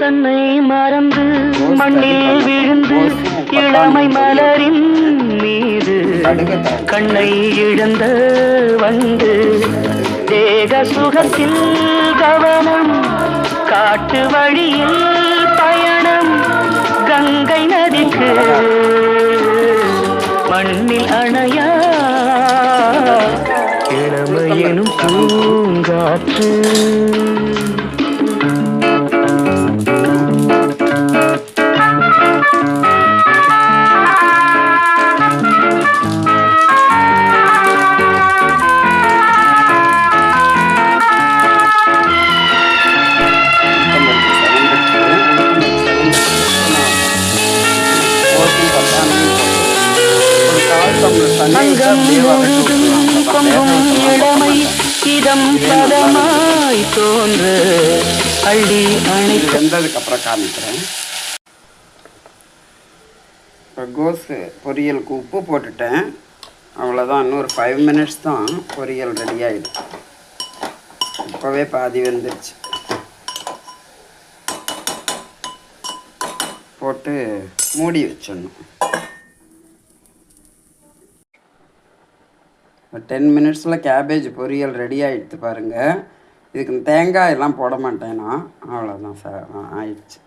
தன்னை மறந்து மண்ணில் விழுந்து இளமை மலரின் மீது கண்ணை இழந்த வந்து தேக சுகத்தில் கவனம் காட்டு வழியில் பயணம் கங்கை நதிக்கு மண்ணில் அணையா இளமை எனும் பூங்காற்று அங்கம் முழுதும் பொங்கும் இளமை இதம் பதமாய் தோன்று அள்ளி அணைத்து வெந்ததுக்கப்புறம் காமிக்கிறேன். இப்போ கோஸு பொரியலுக்கு உப்பு போட்டுட்டேன். அவ்வளோதான், இன்னொரு 5 மினிட்ஸ் தான் பொரியல் ரெடி ஆகிடும். இப்போவே பாதி வெந்துருச்சு. போட்டு மூடி வச்சிடணும். 10 மினிட்ஸில் கேபேஜ் பொரியல் ரெடி ஆகிடுது பாருங்கள். இதுக்கு தேங்காய் எல்லாம் போட மாட்டேன்னா அவ்வளோதான் சார் ஆயிடுச்சு.